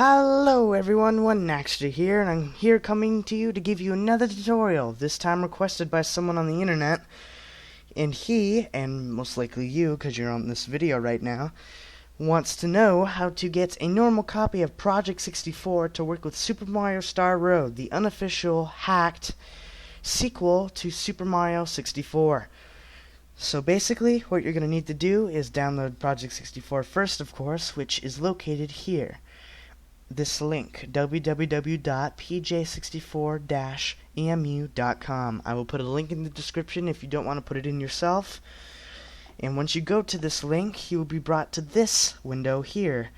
Hello everyone, OneNaxter here, and I'm here coming to you to give you another tutorial, this time requested by someone on the internet. And he, and most likely you, because you're on this video right now, wants to know how to get a normal copy of Project64 to work with Super Mario Star Road, the unofficial, hacked sequel to Super Mario 64. So basically, what you're going to need to do is download Project64 first, of course, which is located here. This link, www.pj64-emu.com. I will put a link in the description if you don't want to put it in yourself. And once you go to this link, you will be brought to this window here.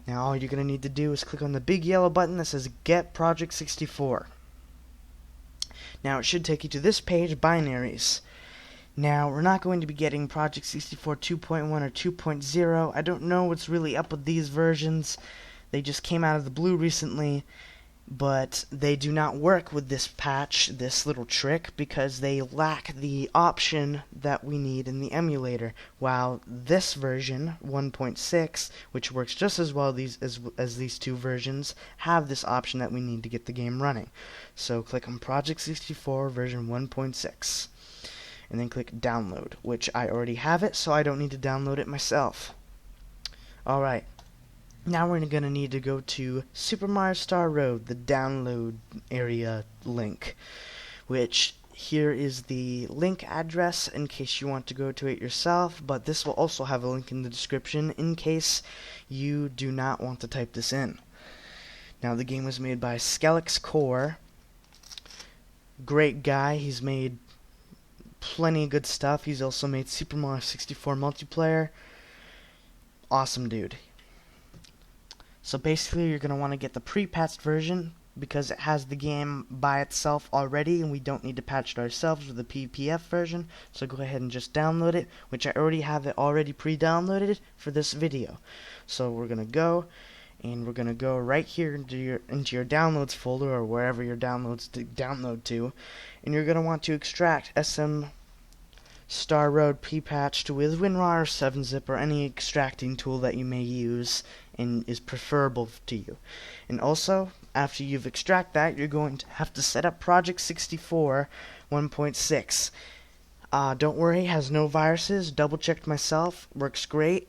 Now all you're going to need to do is click on the big yellow button that says Get Project 64. Now it should take you to this page, Binaries. Now, we're not going to be getting Project 64 2.1 or 2.0. I don't know what's really up with these versions. They just came out of the blue recently, but they do not work with this patch, this little trick, because they lack the option that we need in the emulator. While this version, 1.6, which works just as well as these two versions, have this option that we need to get the game running. So click on Project 64 version 1.6. And then click download, which I already have it, so I don't need to download it myself. Alright, now we're going to need to go to Super Mario Star Road, the download area link, which here is the link address in case you want to go to it yourself, but this will also have a link in the description in case you do not want to type this in. Now the game was made by Skelix Core. Great guy, he's made plenty of good stuff. He's also made Super Mario 64 multiplayer. Awesome dude. So basically you're going to want to get the pre-patched version because it has the game by itself already and we don't need to patch it ourselves with the PPF version. So go ahead and just download it, which I already have it already pre-downloaded for this video. So we're going to go and we're going to go right here into your downloads folder or wherever your downloads to download to, and you're going to want to extract SM Star Road pre-patched with WinRAR or 7-zip or any extracting tool that you may use and is preferable to you. And also, after you've extracted that, you're going to have to set up Project 64 1.6. Don't worry, has no viruses. Double checked myself, works great.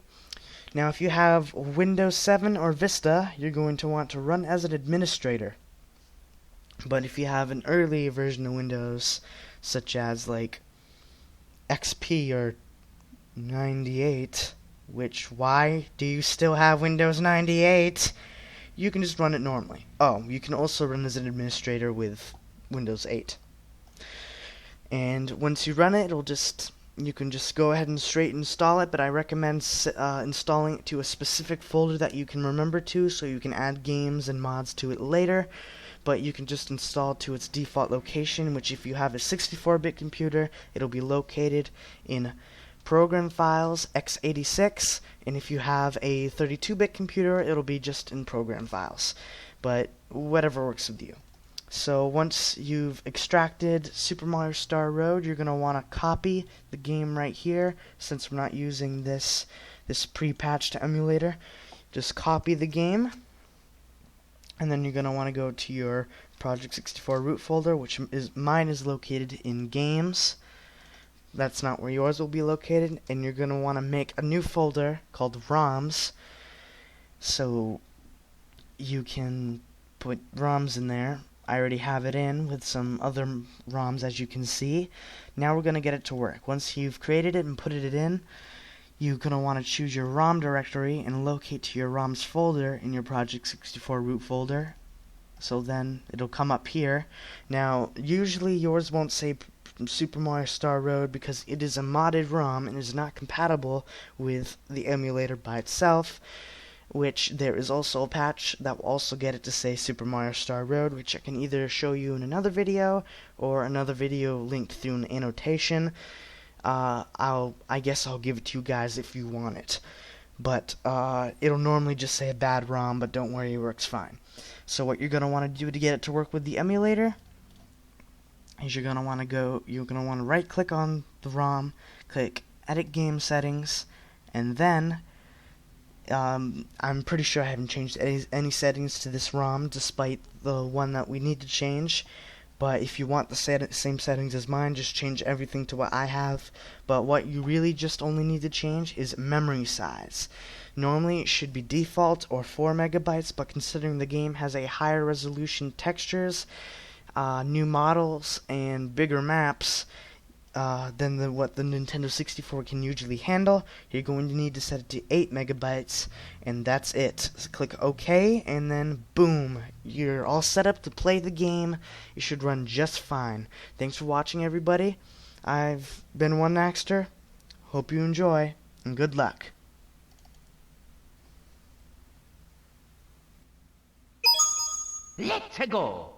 Now if you have Windows 7 or Vista, you're going to want to run as an administrator. But if you have an early version of Windows, such as like XP or 98, which why do you still have Windows 98? You can just run it normally. Oh, you can also run as an administrator with Windows 8. And once you run it, you can just go ahead and straight install it, but I recommend installing it to a specific folder that you can remember to so you can add games and mods to it later. But you can just install to its default location, which if you have a 64-bit computer, it'll be located in Program Files x86, and if you have a 32-bit computer, it'll be just in Program Files. But whatever works with you. So once you've extracted Super Mario Star Road, you're going to want to copy the game right here. Since we're not using this pre-patched emulator, just copy the game. And then you're going to want to go to your Project 64 root folder, which mine is located in Games. That's not where yours will be located. And you're going to want to make a new folder called ROMs. So you can put ROMs in there. I already have it in with some other ROMs, as you can see. Now we're going to get it to work. Once you've created it and put it in, you're going to want to choose your ROM directory and locate to your ROMs folder in your Project 64 root folder. So then it'll come up here. Now, usually yours won't say Super Mario Star Road because it is a modded ROM and is not compatible with the emulator by itself, which there is also a patch that will also get it to say Super Mario Star Road, which I can either show you in another video or another video linked through an annotation. I guess I'll give it to you guys if you want it. But it'll normally just say a bad ROM, but don't worry, it works fine. So what you're going to want to do to get it to work with the emulator is you're going to want to right click on the ROM, click Edit Game Settings, and then I'm pretty sure I haven't changed any settings to this ROM, despite the one that we need to change. But if you want the same settings as mine, just change everything to what I have. But what you really just only need to change is memory size. Normally it should be default or 4 megabytes, but considering the game has a higher resolution textures, new models, and bigger maps, than what the Nintendo 64 can usually handle, you're going to need to set it to 8 megabytes, and that's it. So click OK, and then boom, you're all set up to play the game. It should run just fine. Thanks for watching, everybody. I've been One Naxter. Hope you enjoy, and good luck. Let's go!